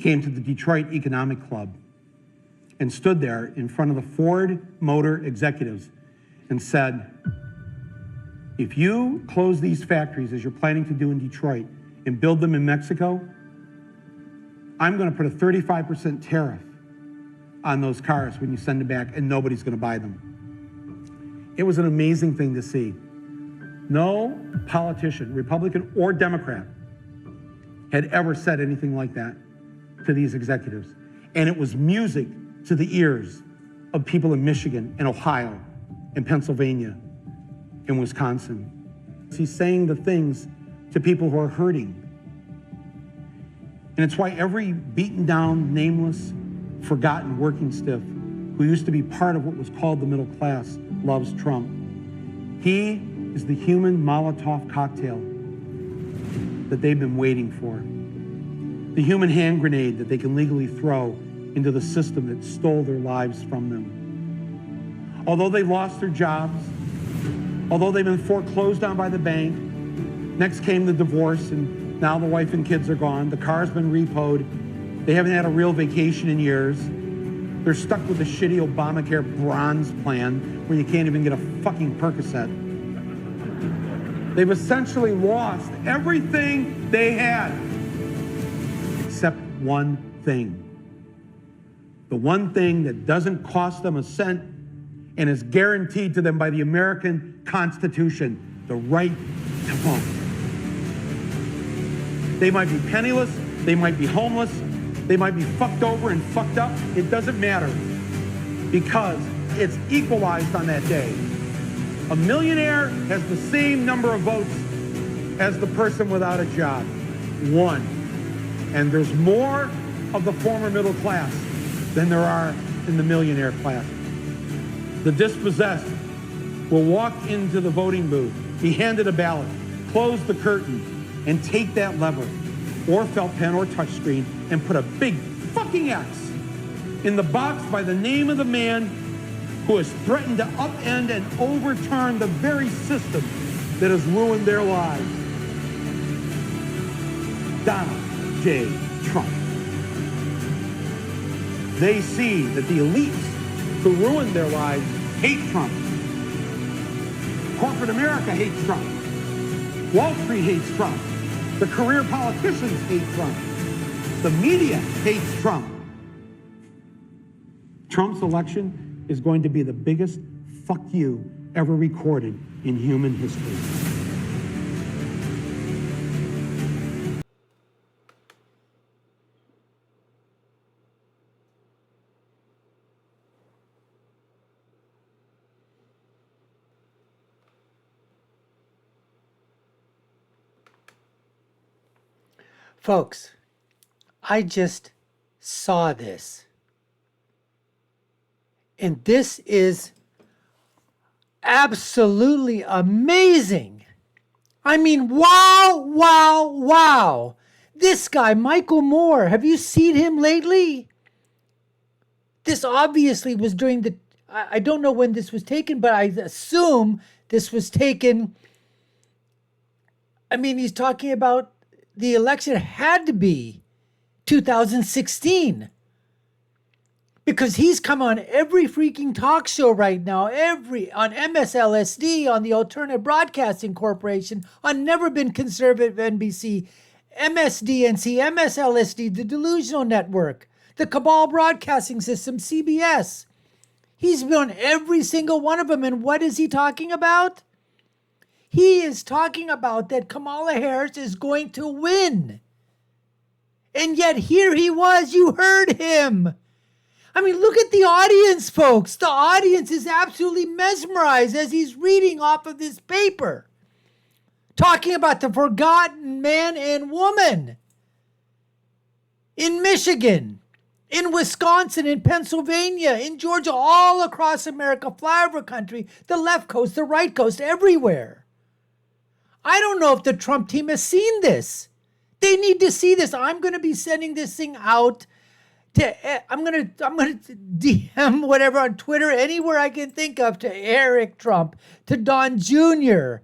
came to the Detroit Economic Club and stood there in front of the Ford Motor executives and said, if you close these factories as you're planning to do in Detroit and build them in Mexico, I'm going to put a 35% tariff on those cars when you send them back, and nobody's going to buy them. It was an amazing thing to see. No politician, Republican or Democrat, had ever said anything like that to these executives. And it was music to the ears of people in Michigan and Ohio and Pennsylvania and Wisconsin. He's saying the things to people who are hurting. And it's why every beaten down, nameless, forgotten working stiff who used to be part of what was called the middle class loves Trump. He is the human Molotov cocktail that they've been waiting for. The human hand grenade that they can legally throw into the system that stole their lives from them. Although they lost their jobs, although they've been foreclosed on by the bank, next came the divorce, and now the wife and kids are gone. The car's been repoed. They haven't had a real vacation in years. They're stuck with the shitty Obamacare bronze plan where you can't even get a fucking Percocet. They've essentially lost everything they had, except one thing. The one thing that doesn't cost them a cent and is guaranteed to them by the American Constitution, the right to vote. They might be penniless, they might be homeless, they might be fucked over and fucked up. It doesn't matter, because it's equalized on that day. A millionaire has the same number of votes as the person without a job. One. And there's more of the former middle class than there are in the millionaire class. The dispossessed will walk into the voting booth, be handed a ballot, close the curtain, and take that lever, or felt pen or touchscreen, and put a big fucking X in the box by the name of the man who has threatened to upend and overturn the very system that has ruined their lives. Donald J. Trump. They see that the elites who ruined their lives hate Trump. Corporate America hates Trump. Wall Street hates Trump. The career politicians hate Trump. The media hates Trump. Trump's election is going to be the biggest fuck you ever recorded in human history. Folks, I just saw this. And this is absolutely amazing. I mean, wow, wow, wow. This guy, Michael Moore, have you seen him lately? This obviously was during the, I don't know when this was taken, but I assume this was taken. I mean, he's talking about the election had to be 2016. Because he's come on every freaking talk show right now, on MSLSD, on the Alternative Broadcasting Corporation, on Never Been Conservative NBC, MSDNC, MSLSD, the Delusional Network, the Cabal Broadcasting System, CBS. He's been on every single one of them, and what is he talking about? He is talking about that Kamala Harris is going to win. And yet here he was, you heard him. I mean, look at the audience, folks. The audience is absolutely mesmerized as he's reading off of this paper, talking about the forgotten man and woman in Michigan, in Wisconsin, in Pennsylvania, in Georgia, all across America, flyover country, the left coast, the right coast, everywhere. I don't know if the Trump team has seen this. They need to see this. I'm going to be sending this thing out. I'm gonna DM whatever on Twitter, anywhere I can think of, to Eric Trump, to Don Jr.,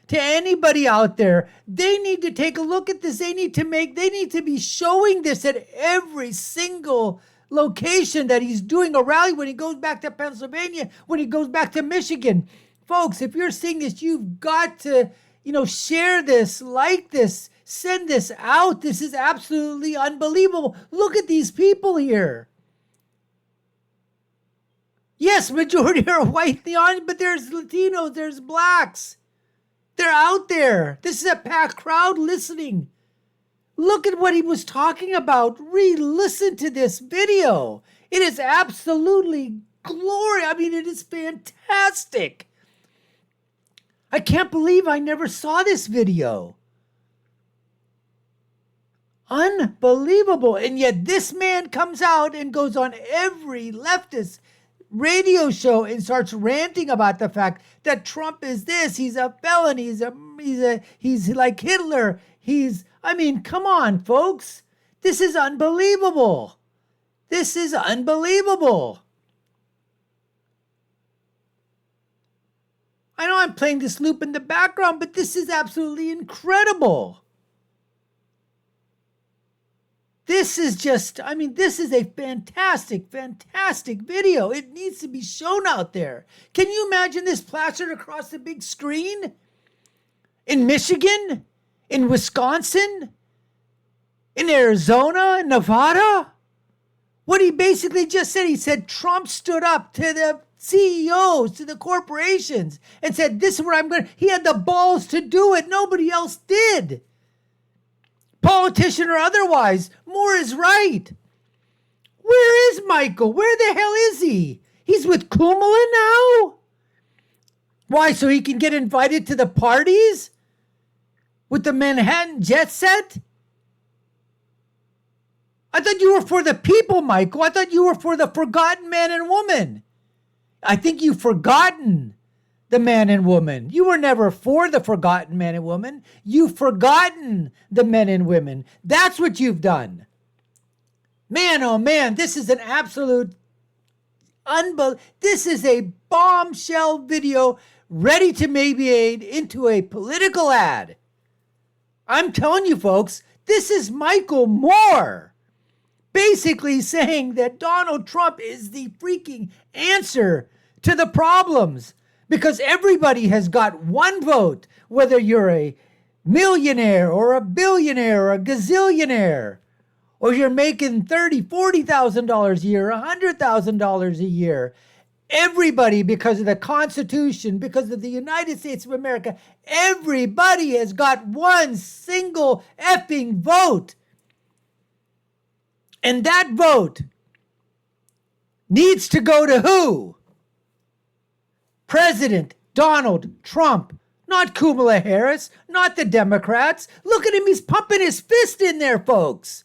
to anybody out there. They need to take a look at this. They need to be showing this at every single location that he's doing a rally, when he goes back to Pennsylvania, when he goes back to Michigan. Folks, if you're seeing this, you've got to, share this, like this, send this out. This is absolutely unbelievable. Look at these people here. Yes, majority are white in the audience, but there's Latinos, there's blacks. They're out there. This is a packed crowd listening. Look at what he was talking about. Re-listen to this video. It is absolutely glorious. I mean, it is fantastic. I can't believe I never saw this video. Unbelievable. And yet this man comes out and goes on every leftist radio show and starts ranting about the fact that Trump is this, he's a felon, he's like Hitler, come on, folks. This is unbelievable. This is unbelievable. I know I'm playing this loop in the background, but this is absolutely incredible. This is this is a fantastic, fantastic video. It needs to be shown out there. Can you imagine this plastered across the big screen? In Michigan? In Wisconsin? In Arizona? In Nevada? What he basically just said, he said Trump stood up to the CEOs, to the corporations, and said, this is where I'm going to. He had the balls to do it. Nobody else did. Politician or otherwise, Moore is right. Where is Michael? Where the hell is he? He's with Kumala now? Why, so he can get invited to the parties? With the Manhattan jet set? I thought you were for the people, Michael. I thought you were for the forgotten man and woman. I think you've forgotten the man and woman. You were never for the forgotten man and woman. You've forgotten the men and women. That's what you've done. Man, oh man, this is an absolute this is a bombshell video ready to be made into a political ad. I'm telling you, folks, this is Michael Moore basically saying that Donald Trump is the freaking answer to the problems. Because everybody has got one vote, whether you're a millionaire or a billionaire or a gazillionaire, or you're making $30,000, $40,000 a year, $100,000 a year. Everybody, because of the Constitution, because of the United States of America, everybody has got one single effing vote. And that vote needs to go to who? President Donald Trump, not Kamala Harris, not the Democrats. Look at him, he's pumping his fist in there, folks.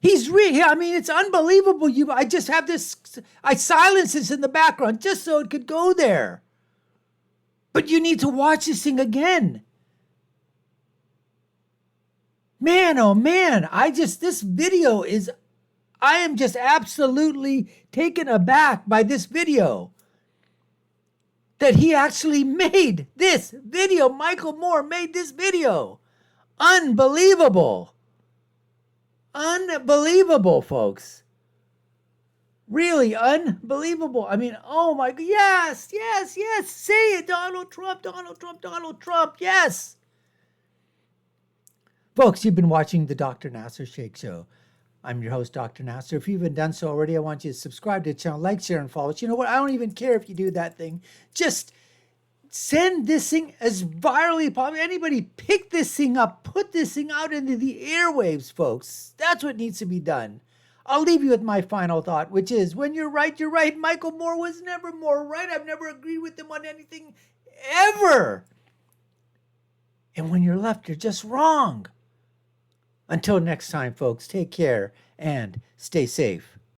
It's unbelievable. I just have this, I silence this in the background just so it could go there. But you need to watch this thing again. Man, oh man, I am just absolutely taken aback by this video. That he actually made this video. Michael Moore made this video. Unbelievable. Unbelievable, folks. Really unbelievable. Oh my God. Yes, yes, yes. Say it, Donald Trump, Donald Trump, Donald Trump. Yes. Folks, you've been watching the Dr. Nasser Sheikh Show. I'm your host, Dr. Nasser. If you haven't done so already, I want you to subscribe to the channel, like, share, and follow us. You know what? I don't even care if you do that thing. Just send this thing as virally as possible. Anybody pick this thing up, put this thing out into the airwaves, folks. That's what needs to be done. I'll leave you with my final thought, which is, when you're right, you're right. Michael Moore was never more right. I've never agreed with him on anything, ever. And when you're left, you're just wrong. Until next time, folks, take care and stay safe.